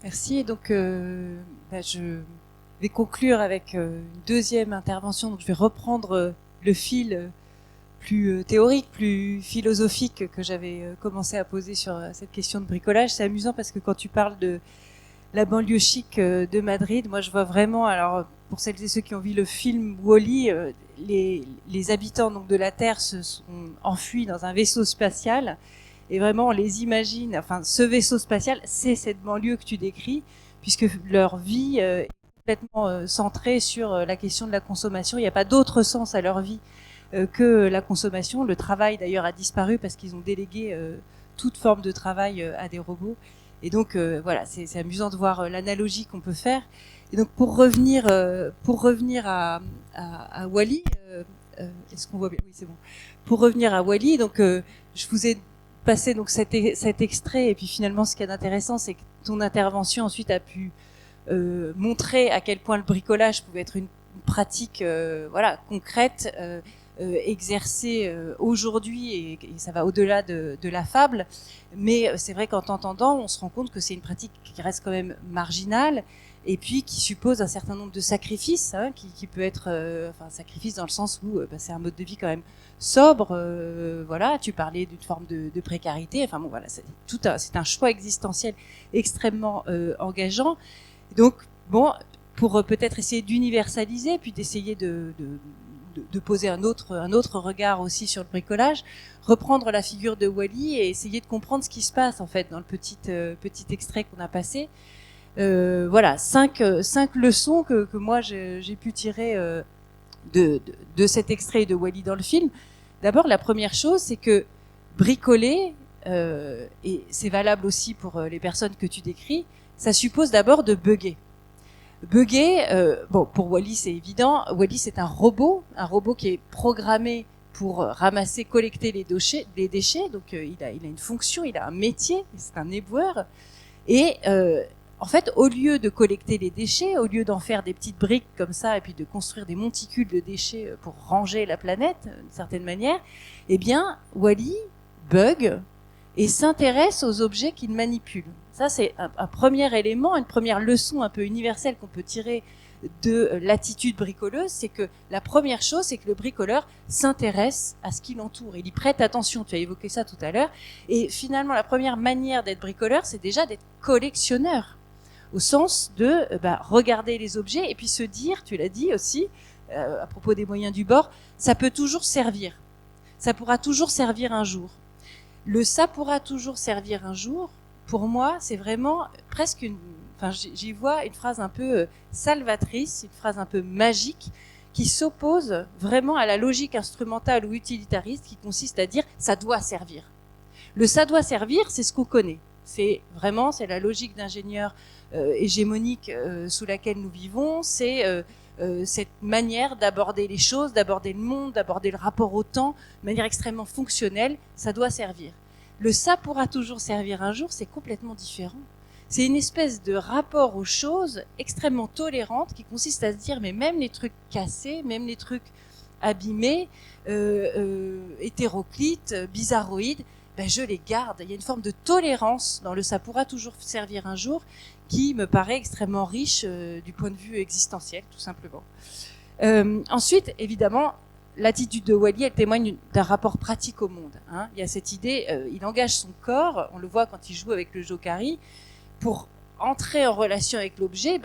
Merci. Et donc, je vais conclure avec une deuxième intervention. Donc, je vais reprendre le fil plus théorique, plus philosophique que j'avais commencé à poser sur cette question de bricolage. C'est amusant parce que quand tu parles de la banlieue chic de Madrid, moi je vois vraiment, alors pour celles et ceux qui ont vu le film Wall-E, les habitants donc de la Terre se sont enfuis dans un vaisseau spatial et vraiment on les imagine, enfin ce vaisseau spatial c'est cette banlieue que tu décris puisque leur vie est complètement centrée sur la question de la consommation. Il n'y a pas d'autre sens à leur vie que la consommation. Le travail d'ailleurs a disparu parce qu'ils ont délégué toute forme de travail à des robots. Et donc voilà, c'est amusant de voir l'analogie qu'on peut faire. Et donc pour revenir à Wall-E, est-ce qu'on voit bien? Oui, c'est bon. Pour revenir à Wall-E, donc je vous ai passé donc cet extrait et puis finalement ce qui est intéressant, c'est que ton intervention ensuite a pu montrer à quel point le bricolage pouvait être une pratique voilà concrète. Exercée aujourd'hui et ça va au-delà de la fable, mais c'est vrai qu'en t'entendant on se rend compte que c'est une pratique qui reste quand même marginale et puis qui suppose un certain nombre de sacrifices, hein, qui peut être enfin sacrifice dans le sens où c'est un mode de vie quand même sobre, voilà, tu parlais d'une forme de précarité, enfin bon voilà, c'est un choix existentiel extrêmement engageant. Donc bon, pour peut-être essayer d'universaliser puis d'essayer de poser un autre regard aussi sur le bricolage, reprendre la figure de Wall-E et essayer de comprendre ce qui se passe en fait dans le petit extrait qu'on a passé. Voilà, cinq leçons que moi j'ai pu tirer de cet extrait de Wall-E dans le film. D'abord, la première chose, c'est que bricoler, et c'est valable aussi pour les personnes que tu décris, ça suppose d'abord de bugger. Bugger, bon, pour Wall-E c'est évident. Wall-E c'est un robot qui est programmé pour ramasser, collecter les déchets. Donc il a une fonction, il a un métier, c'est un éboueur. Et en fait, au lieu de collecter les déchets, au lieu d'en faire des petites briques comme ça et puis de construire des monticules de déchets pour ranger la planète d'une certaine manière, eh bien Wall-E bug et s'intéresse aux objets qu'il manipule. Ça, c'est un premier élément, une première leçon un peu universelle qu'on peut tirer de l'attitude bricoleuse, c'est que la première chose, c'est que le bricoleur s'intéresse à ce qui l'entoure. Il y prête attention, tu as évoqué ça tout à l'heure. Et finalement, la première manière d'être bricoleur, c'est déjà d'être collectionneur, au sens de regarder les objets et puis se dire, tu l'as dit aussi, à propos des moyens du bord, ça peut toujours servir. Ça pourra toujours servir un jour. Le ça pourra toujours servir un jour, pour moi, c'est vraiment presque j'y vois une phrase un peu salvatrice, une phrase un peu magique, qui s'oppose vraiment à la logique instrumentale ou utilitariste qui consiste à dire ça doit servir. Le ça doit servir, c'est ce qu'on connaît. C'est la logique d'ingénieur hégémonique sous laquelle nous vivons, c'est cette manière d'aborder les choses, d'aborder le monde, d'aborder le rapport au temps, de manière extrêmement fonctionnelle, ça doit servir. Le ça pourra toujours servir un jour, c'est complètement différent. C'est une espèce de rapport aux choses extrêmement tolérante qui consiste à se dire mais même les trucs cassés, même les trucs abîmés, hétéroclites, bizarroïdes, je les garde. Il y a une forme de tolérance dans le ça pourra toujours servir un jour qui me paraît extrêmement riche du point de vue existentiel, tout simplement. Ensuite, évidemment, l'attitude de Wall-E, elle témoigne d'un rapport pratique au monde. Hein. Il y a cette idée, il engage son corps, on le voit quand il joue avec le Jokari, pour entrer en relation avec l'objet,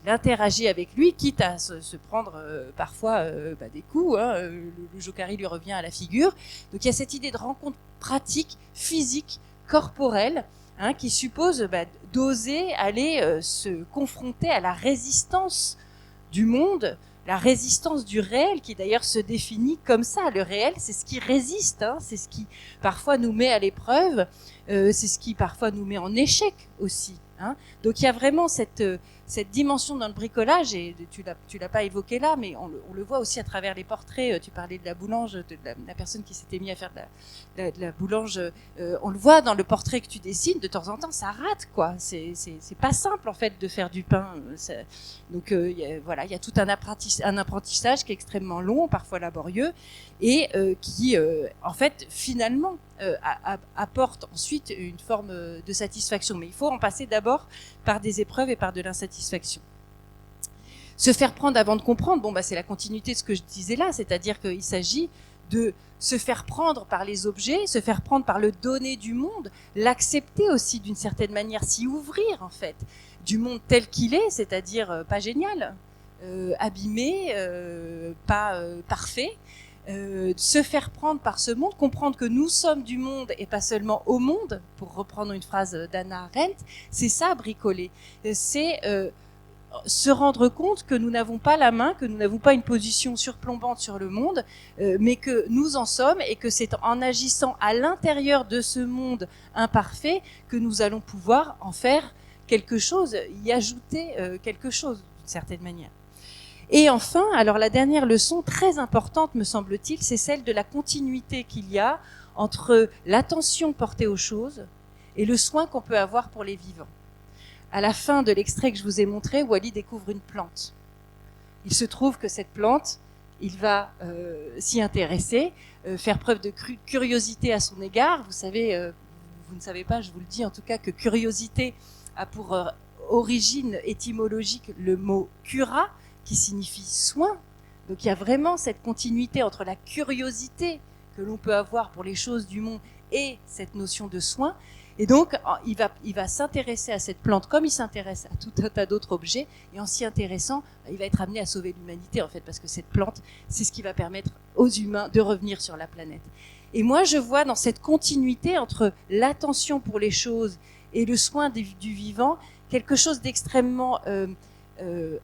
il interagit avec lui, quitte à se prendre parfois des coups. Hein, le Jokari lui revient à la figure. Donc il y a cette idée de rencontre pratique, physique, corporelle, hein, qui suppose d'oser aller se confronter à la résistance du monde, la résistance du réel, qui d'ailleurs se définit comme ça. Le réel, c'est ce qui résiste, hein, c'est ce qui parfois nous met à l'épreuve, c'est ce qui parfois nous met en échec aussi. Hein. Donc il y a vraiment cette dimension dans le bricolage, et tu l'as pas évoqué là, mais on le voit aussi à travers les portraits. Tu parlais de la boulange, de la personne qui s'était mise à faire de la boulange. On le voit dans le portrait que tu dessines, de temps en temps, ça rate, quoi. C'est pas simple en fait de faire du pain. Donc il y a tout un apprentissage qui est extrêmement long, parfois laborieux, et qui en fait finalement apporte ensuite une forme de satisfaction. Mais il faut en passer d'abord par des épreuves et par de l'insatisfaction. Se faire prendre avant de comprendre, c'est la continuité de ce que je disais là, c'est-à-dire qu'il s'agit de se faire prendre par les objets, se faire prendre par le donné du monde, l'accepter aussi d'une certaine manière, s'y ouvrir en fait, du monde tel qu'il est, c'est-à-dire pas génial, abîmé, pas parfait, se faire prendre par ce monde, comprendre que nous sommes du monde et pas seulement au monde, pour reprendre une phrase d'Hannah Arendt, c'est ça bricoler, c'est se rendre compte que nous n'avons pas la main, que nous n'avons pas une position surplombante sur le monde, mais que nous en sommes et que c'est en agissant à l'intérieur de ce monde imparfait que nous allons pouvoir en faire quelque chose, y ajouter quelque chose d'une certaine manière. Et enfin, alors la dernière leçon très importante me semble-t-il, c'est celle de la continuité qu'il y a entre l'attention portée aux choses et le soin qu'on peut avoir pour les vivants. À la fin de l'extrait que je vous ai montré, Wally découvre une plante. Il se trouve que cette plante, il va s'y intéresser, faire preuve de curiosité à son égard. Vous savez, vous ne savez pas, je vous le dis en tout cas, que curiosité a pour origine étymologique le mot cura, qui signifie soin. Donc il y a vraiment cette continuité entre la curiosité que l'on peut avoir pour les choses du monde et cette notion de soin. Et donc, il va s'intéresser à cette plante comme il s'intéresse à tout un tas d'autres objets. Et en s'y intéressant, il va être amené à sauver l'humanité, en fait, parce que cette plante, c'est ce qui va permettre aux humains de revenir sur la planète. Et moi, je vois dans cette continuité entre l'attention pour les choses et le soin du vivant, quelque chose d'extrêmement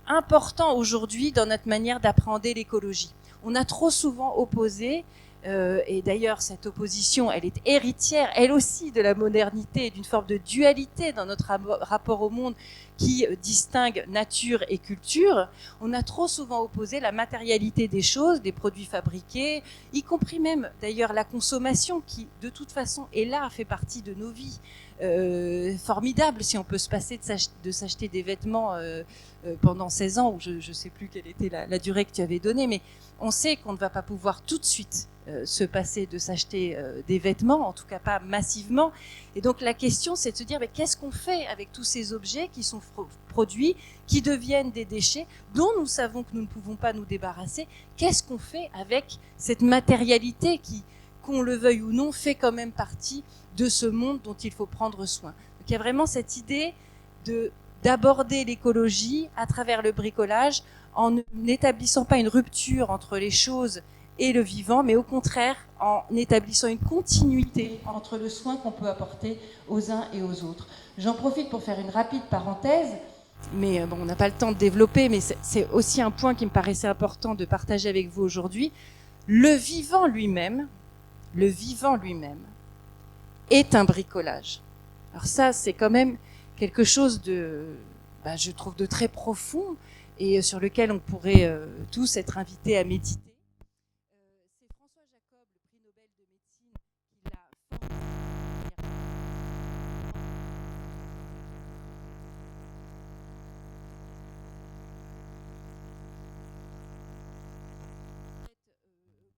important aujourd'hui dans notre manière d'appréhender l'écologie. On a trop souvent opposé et d'ailleurs cette opposition, elle est héritière, elle aussi, de la modernité et d'une forme de dualité dans notre rapport au monde qui distingue nature et culture. On a trop souvent opposé la matérialité des choses, des produits fabriqués, y compris même d'ailleurs la consommation qui de toute façon est là, fait partie de nos vies. Formidable si on peut se passer de s'acheter des vêtements pendant 16 ans, ou je ne sais plus quelle était la durée que tu avais donnée, mais on sait qu'on ne va pas pouvoir tout de suite se passer de s'acheter des vêtements, en tout cas pas massivement. Et donc la question, c'est de se dire, mais qu'est-ce qu'on fait avec tous ces objets qui sont produits, qui deviennent des déchets, dont nous savons que nous ne pouvons pas nous débarrasser? Qu'est-ce qu'on fait avec cette matérialité qui, qu'on le veuille ou non, fait quand même partie de ce monde dont il faut prendre soin? Donc il y a vraiment cette idée d'aborder l'écologie à travers le bricolage en n'établissant pas une rupture entre les choses et le vivant, mais au contraire en établissant une continuité entre le soin qu'on peut apporter aux uns et aux autres. J'en profite pour faire une rapide parenthèse, mais bon, on n'a pas le temps de développer, mais c'est aussi un point qui me paraissait important de partager avec vous aujourd'hui. Le vivant lui-même est un bricolage. Alors ça, c'est quand même quelque chose de, je trouve, de très profond et sur lequel on pourrait tous être invités à méditer. C'est François Jacob, le prix Nobel de médecine, qui l'a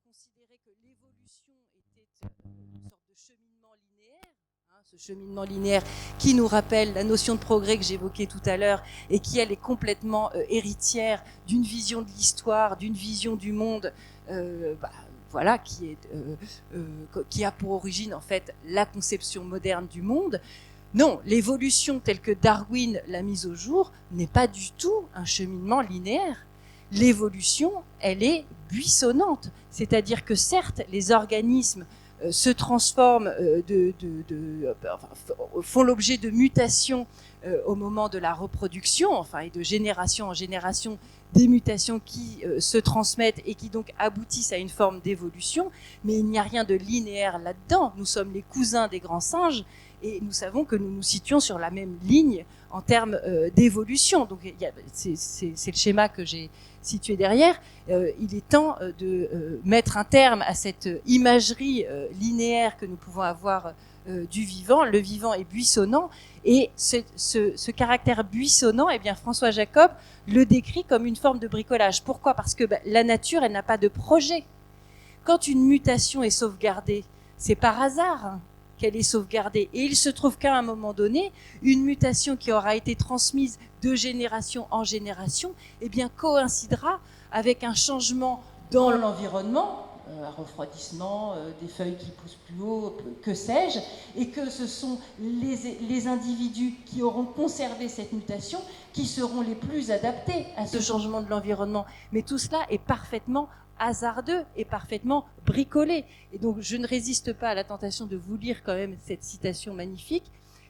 considéré que l'évolution était une sorte de cheminement linéaire. Ce cheminement linéaire qui nous rappelle la notion de progrès que j'évoquais tout à l'heure et qui, elle, est complètement héritière d'une vision de l'histoire, d'une vision du monde, voilà, qui a pour origine, en fait, la conception moderne du monde. Non, l'évolution telle que Darwin l'a mise au jour n'est pas du tout un cheminement linéaire. L'évolution, elle est buissonnante. C'est-à-dire que certes, les organismes se transforment, font l'objet de mutations au moment de la reproduction, enfin, et de génération en génération, des mutations qui se transmettent et qui donc aboutissent à une forme d'évolution, mais il n'y a rien de linéaire là-dedans. Nous sommes les cousins des grands singes et nous savons que nous nous situons sur la même ligne en termes d'évolution. Donc c'est le schéma que j'ai situé derrière. Il est temps de mettre un terme à cette imagerie linéaire que nous pouvons avoir du vivant. Le vivant est buissonnant et ce caractère buissonnant, eh bien François Jacob le décrit comme une forme de bricolage. Pourquoi ? Parce que la nature, elle n'a pas de projet. Quand une mutation est sauvegardée, c'est par hasard qu'elle est sauvegardée. Et il se trouve qu'à un moment donné, une mutation qui aura été transmise de génération en génération, eh bien, coïncidera avec un changement dans l'environnement, un refroidissement, des feuilles qui poussent plus haut, que sais-je, et que ce sont les individus qui auront conservé cette mutation qui seront les plus adaptés à ce changement de l'environnement. Mais tout cela est parfaitement hasardeux et parfaitement bricolé. Et donc, je ne résiste pas à la tentation de vous lire quand même cette citation magnifique.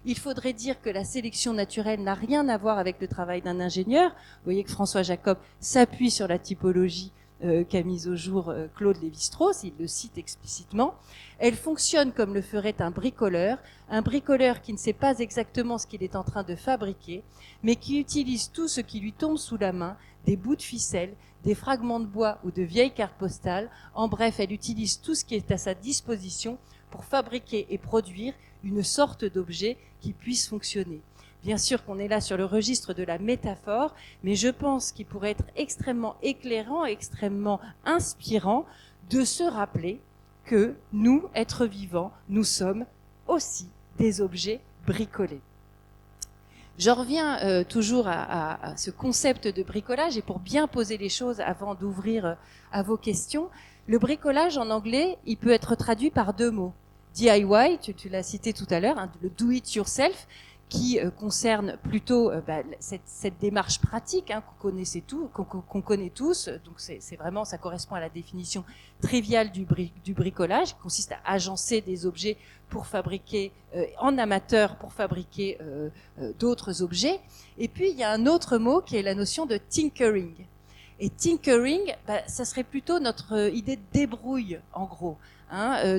Il faudrait dire que la sélection naturelle n'a rien à voir avec le travail d'un ingénieur. Vous voyez que François Jacob s'appuie sur la typologie qu'a mise au jour Claude Lévi-Strauss, il le cite explicitement. Elle fonctionne comme le ferait un bricoleur qui ne sait pas exactement ce qu'il est en train de fabriquer, mais qui utilise tout ce qui lui tombe sous la main, des bouts de ficelle, des fragments de bois ou de vieilles cartes postales. En bref, elle utilise tout ce qui est à sa disposition pour fabriquer et produire une sorte d'objet qui puisse fonctionner. Bien sûr qu'on est là sur le registre de la métaphore, mais je pense qu'il pourrait être extrêmement éclairant, extrêmement inspirant de se rappeler que nous, êtres vivants, nous sommes aussi des objets bricolés. Je reviens toujours à ce concept de bricolage, et pour bien poser les choses avant d'ouvrir à vos questions, le bricolage en anglais, il peut être traduit par deux mots. DIY, tu l'as cité tout à l'heure, le do it yourself, qui concerne plutôt cette démarche pratique qu'on connaît tous. Donc c'est vraiment, ça correspond à la définition triviale du bricolage, qui consiste à agencer des objets pour fabriquer en amateur pour fabriquer d'autres objets. Et puis il y a un autre mot qui est la notion de tinkering. Et tinkering, ça serait plutôt notre idée de débrouille en gros.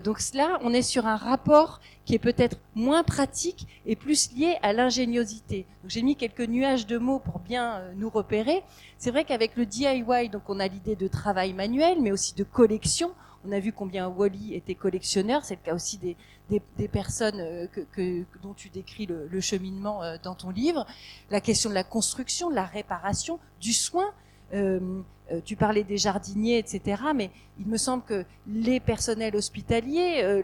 Donc là, on est sur un rapport qui est peut-être moins pratique et plus lié à l'ingéniosité. Donc j'ai mis quelques nuages de mots pour bien nous repérer. C'est vrai qu'avec le DIY, donc on a l'idée de travail manuel, mais aussi de collection. On a vu combien Wall-E était collectionneur. C'est le cas aussi des personnes dont tu décris le cheminement dans ton livre. La question de la construction, de la réparation, du soin. Tu parlais des jardiniers, etc. Mais il me semble que les personnels hospitaliers,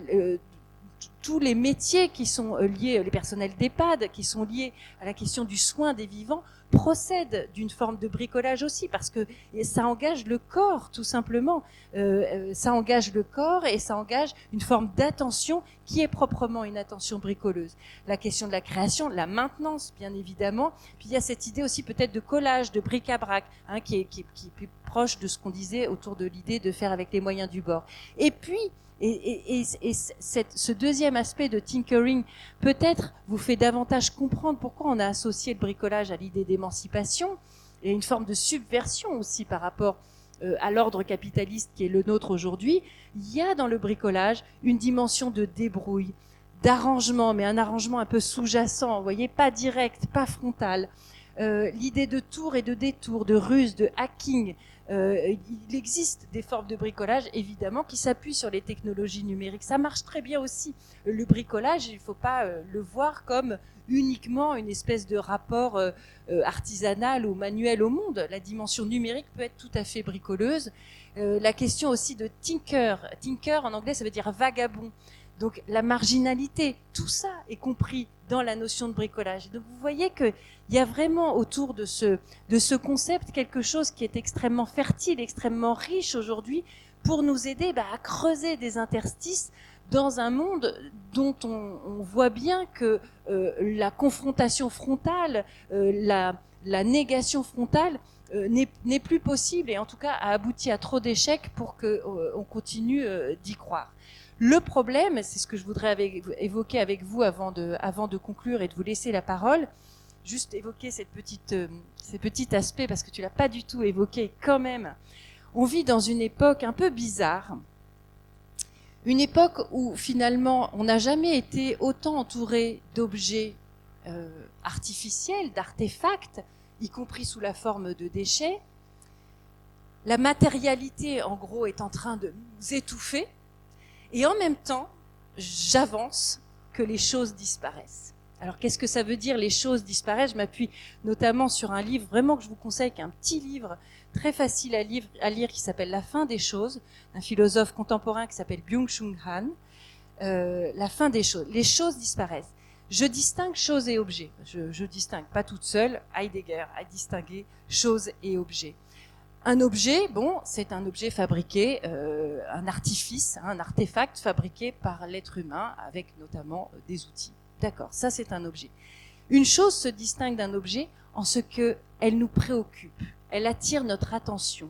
tous les métiers qui sont liés, les personnels d'EHPAD, qui sont liés à la question du soin des vivants, procèdent d'une forme de bricolage aussi, parce que ça engage le corps, tout simplement. Ça engage le corps et ça engage une forme d'attention qui est proprement une attention bricoleuse. La question de la création, la maintenance, bien évidemment. Puis il y a cette idée aussi peut-être de collage, de bric-à-brac, qui est plus proche de ce qu'on disait autour de l'idée de faire avec les moyens du bord. Et puis, ce deuxième aspect de tinkering peut-être vous fait davantage comprendre pourquoi on a associé le bricolage à l'idée d'émancipation et une forme de subversion aussi par rapport à l'ordre capitaliste qui est le nôtre aujourd'hui. Il y a dans le bricolage une dimension de débrouille, d'arrangement, mais un arrangement un peu sous-jacent, vous voyez, pas direct, pas frontal. L'idée de tour et de détour, de ruse, de hacking. Il existe des formes de bricolage, évidemment, qui s'appuient sur les technologies numériques. Ça marche très bien aussi. Le bricolage, il ne faut pas le voir comme uniquement une espèce de rapport artisanal ou manuel au monde. La dimension numérique peut être tout à fait bricoleuse. La question aussi de tinker. Tinker, en anglais, ça veut dire vagabond. Donc la marginalité, tout ça est compris dans la notion de bricolage. Donc vous voyez qu'il y a vraiment autour de ce concept quelque chose qui est extrêmement fertile, extrêmement riche aujourd'hui pour nous aider à creuser des interstices dans un monde dont on voit bien que la confrontation frontale, la négation frontale n'est plus possible et en tout cas a abouti à trop d'échecs pour qu'on continue d'y croire. Le problème, c'est ce que je voudrais évoquer avec vous avant de conclure et de vous laisser la parole, juste évoquer ces petits aspects parce que tu l'as pas du tout évoqué quand même. On vit dans une époque un peu bizarre, une époque où finalement on n'a jamais été autant entouré d'objets artificiels, d'artefacts, y compris sous la forme de déchets. La matérialité, en gros, est en train de nous étouffer. Et en même temps, j'avance que les choses disparaissent. Alors, qu'est-ce que ça veut dire, les choses disparaissent? Je m'appuie notamment sur un livre, vraiment que je vous conseille, qui est un petit livre très facile à lire qui s'appelle « La fin des choses », d'un philosophe contemporain qui s'appelle Byung-Chul Han. la fin des choses. Les choses disparaissent. Je distingue choses et objets. Je distingue pas toute seule. Heidegger a distingué choses et objets. Un objet, bon, c'est un objet fabriqué, un artifice, un artefact fabriqué par l'être humain avec notamment des outils. D'accord, ça c'est un objet. Une chose se distingue d'un objet en ce que elle nous préoccupe, elle attire notre attention.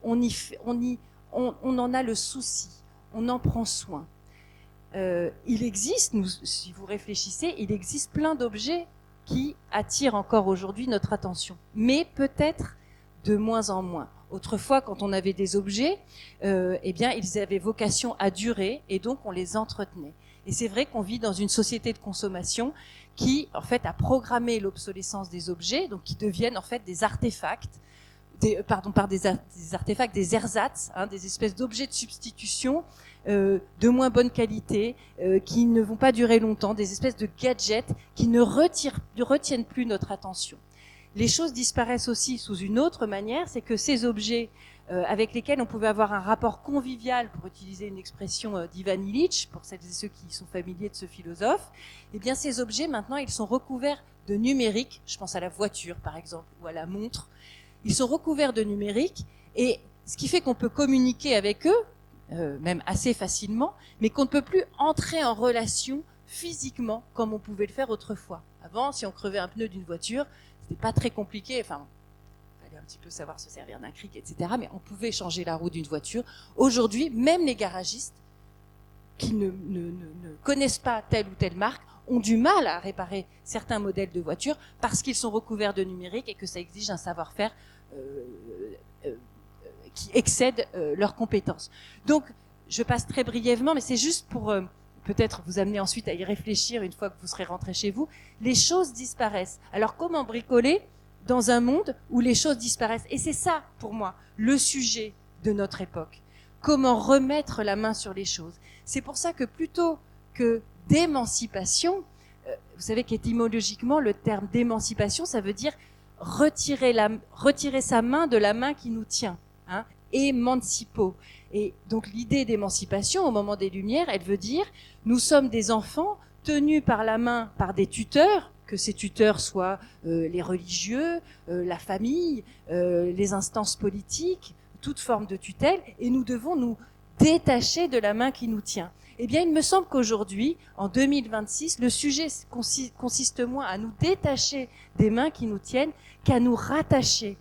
On en a le souci, on en prend soin. Il existe, si vous réfléchissez, il existe plein d'objets qui attirent encore aujourd'hui notre attention, mais peut-être de moins en moins. Autrefois, quand on avait des objets, eh bien, ils avaient vocation à durer et donc on les entretenait. Et c'est vrai qu'on vit dans une société de consommation qui, en fait, a programmé l'obsolescence des objets, donc qui deviennent en fait des artefacts, des artefacts, des ersatz, des espèces d'objets de substitution de moins bonne qualité, qui ne vont pas durer longtemps, des espèces de gadgets qui ne retiennent plus notre attention. Les choses disparaissent aussi sous une autre manière, c'est que ces objets avec lesquels on pouvait avoir un rapport convivial, pour utiliser une expression d'Ivan Illich, pour celles et ceux qui sont familiers de ce philosophe, eh bien ces objets maintenant ils sont recouverts de numérique, je pense à la voiture par exemple, ou à la montre, ils sont recouverts de numérique, et ce qui fait qu'on peut communiquer avec eux, même assez facilement, mais qu'on ne peut plus entrer en relation physiquement comme on pouvait le faire autrefois. Avant, si on crevait un pneu d'une voiture, c'était pas très compliqué, enfin, il fallait un petit peu savoir se servir d'un cric, etc., mais on pouvait changer la roue d'une voiture. Aujourd'hui, même les garagistes qui ne connaissent pas telle ou telle marque ont du mal à réparer certains modèles de voitures parce qu'ils sont recouverts de numérique et que ça exige un savoir-faire qui excède leurs compétences. Donc, je passe très brièvement, mais c'est juste pour peut-être vous amener ensuite à y réfléchir une fois que vous serez rentré chez vous. Les choses disparaissent. Alors, comment bricoler dans un monde où les choses disparaissent? Et c'est ça, pour moi, le sujet de notre époque. Comment remettre la main sur les choses? C'est pour ça que plutôt que d'émancipation, vous savez qu'étymologiquement, le terme d'émancipation, ça veut dire retirer sa main de la main qui nous tient. Emancipo. Et donc l'idée d'émancipation au moment des Lumières, elle veut dire nous sommes des enfants tenus par la main par des tuteurs, que ces tuteurs soient les religieux, la famille, les instances politiques, toute forme de tutelle, et nous devons nous détacher de la main qui nous tient. Eh bien, il me semble qu'aujourd'hui, en 2026, le sujet consiste moins à nous détacher des mains qui nous tiennent qu'à nous rattacher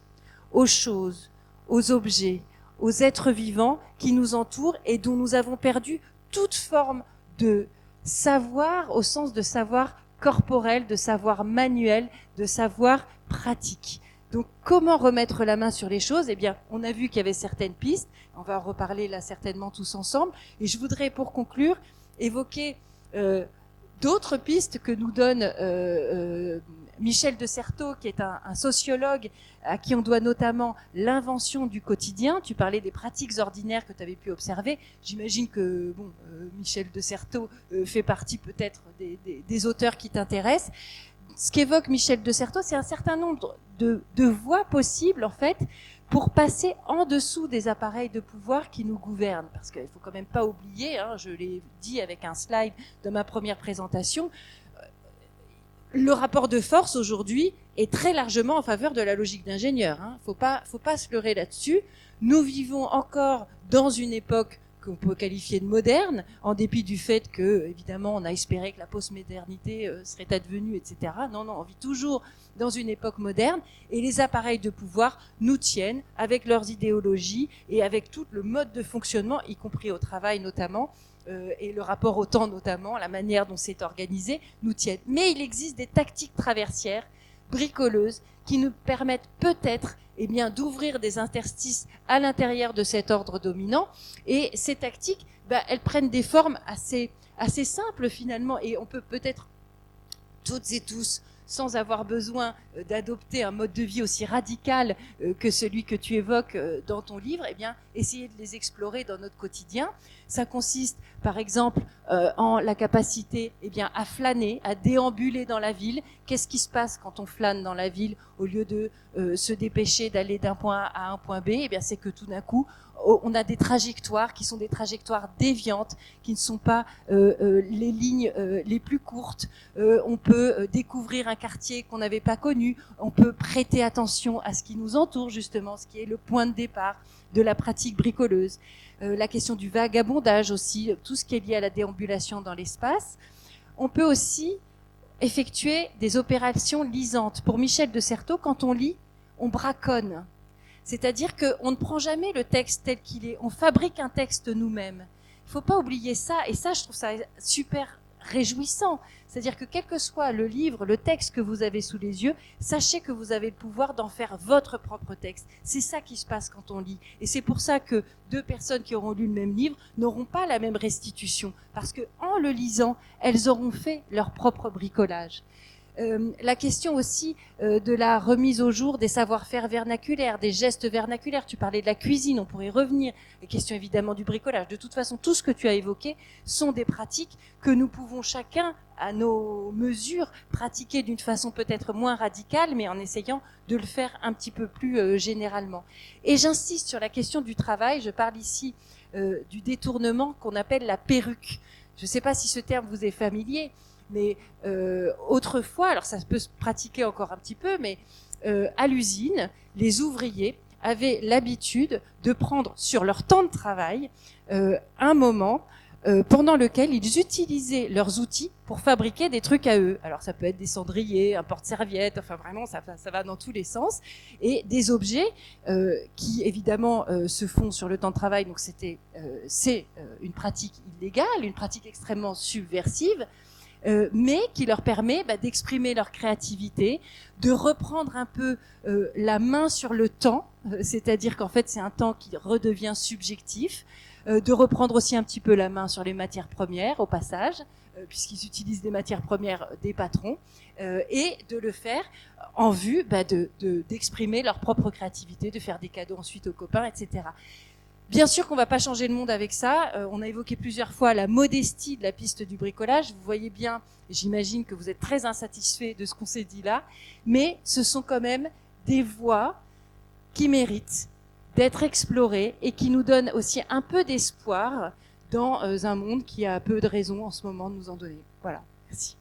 aux choses, aux objets, aux êtres vivants qui nous entourent et dont nous avons perdu toute forme de savoir au sens de savoir corporel, de savoir manuel, de savoir pratique. Donc, comment remettre la main sur les choses? Eh bien, on a vu qu'il y avait certaines pistes. On va en reparler là certainement tous ensemble. Et je voudrais, pour conclure, évoquer d'autres pistes que nous donne Michel de Certeau, qui est un sociologue à qui on doit notamment l'invention du quotidien. Tu parlais des pratiques ordinaires que tu avais pu observer. J'imagine que Michel de Certeau fait partie peut-être des auteurs qui t'intéressent. Ce qu'évoque Michel de Certeau, c'est un certain nombre de voies possibles, en fait, pour passer en dessous des appareils de pouvoir qui nous gouvernent. Parce qu'il faut quand même pas oublier, je l'ai dit avec un slide de ma première présentation, le rapport de force aujourd'hui est très largement en faveur de la logique d'ingénieur. Faut pas se leurrer là-dessus. Nous vivons encore dans une époque qu'on peut qualifier de moderne, en dépit du fait que, évidemment, on a espéré que la postmodernité serait advenue, etc. Non, on vit toujours dans une époque moderne, et les appareils de pouvoir nous tiennent avec leurs idéologies et avec tout le mode de fonctionnement, y compris au travail notamment, et le rapport au temps notamment, la manière dont c'est organisé, nous tiennent. Mais il existe des tactiques traversières, bricoleuses, qui nous permettent peut-être d'ouvrir des interstices à l'intérieur de cet ordre dominant. Et ces tactiques, elles prennent des formes assez simples finalement, et on peut peut-être toutes et tous, sans avoir besoin d'adopter un mode de vie aussi radical que celui que tu évoques dans ton livre, essayer de les explorer dans notre quotidien. Ça consiste, par exemple, en la capacité à flâner, à déambuler dans la ville. Qu'est-ce qui se passe quand on flâne dans la ville au lieu de se dépêcher d'aller d'un point A à un point B? C'est que tout d'un coup, on a des trajectoires qui sont des trajectoires déviantes, qui ne sont pas les lignes les plus courtes. On peut découvrir un quartier qu'on n'avait pas connu. On peut prêter attention à ce qui nous entoure, justement, ce qui est le point de départ de la pratique bricoleuse. La question du vagabondage aussi, tout ce qui est lié à la déambulation dans l'espace. On peut aussi effectuer des opérations lisantes. Pour Michel de Certeau, quand on lit, on braconne. C'est-à-dire qu'on ne prend jamais le texte tel qu'il est. On fabrique un texte nous-mêmes. Il ne faut pas oublier ça. Et ça, je trouve ça super réjouissant. C'est-à-dire que quel que soit le livre, le texte que vous avez sous les yeux, sachez que vous avez le pouvoir d'en faire votre propre texte. C'est ça qui se passe quand on lit. Et c'est pour ça que deux personnes qui auront lu le même livre n'auront pas la même restitution. Parce que en le lisant, elles auront fait leur propre bricolage. La question aussi de la remise au jour des savoir-faire vernaculaires, des gestes vernaculaires. Tu parlais de la cuisine, on pourrait y revenir. Les questions évidemment du bricolage. De toute façon, tout ce que tu as évoqué sont des pratiques que nous pouvons chacun, à nos mesures, pratiquer d'une façon peut-être moins radicale, mais en essayant de le faire un petit peu plus généralement. Et j'insiste sur la question du travail. Je parle ici du détournement qu'on appelle la perruque. Je ne sais pas si ce terme vous est familier. Mais autrefois, alors ça peut se pratiquer encore un petit peu, mais à l'usine, les ouvriers avaient l'habitude de prendre sur leur temps de travail un moment pendant lequel ils utilisaient leurs outils pour fabriquer des trucs à eux. Alors ça peut être des cendriers, un porte-serviette, enfin vraiment ça va dans tous les sens. Et des objets qui évidemment se font sur le temps de travail, donc c'est une pratique illégale, une pratique extrêmement subversive. Mais qui leur permet d'exprimer leur créativité, de reprendre un peu la main sur le temps, c'est-à-dire qu'en fait c'est un temps qui redevient subjectif, de reprendre aussi un petit peu la main sur les matières premières au passage, puisqu'ils utilisent des matières premières des patrons, et de le faire en vue d'exprimer leur propre créativité, de faire des cadeaux ensuite aux copains, etc. Bien sûr qu'on ne va pas changer le monde avec ça. On a évoqué plusieurs fois la modestie de la piste du bricolage. Vous voyez bien, j'imagine que vous êtes très insatisfait de ce qu'on s'est dit là, mais ce sont quand même des voies qui méritent d'être explorées et qui nous donnent aussi un peu d'espoir dans un monde qui a peu de raisons en ce moment de nous en donner. Voilà, merci.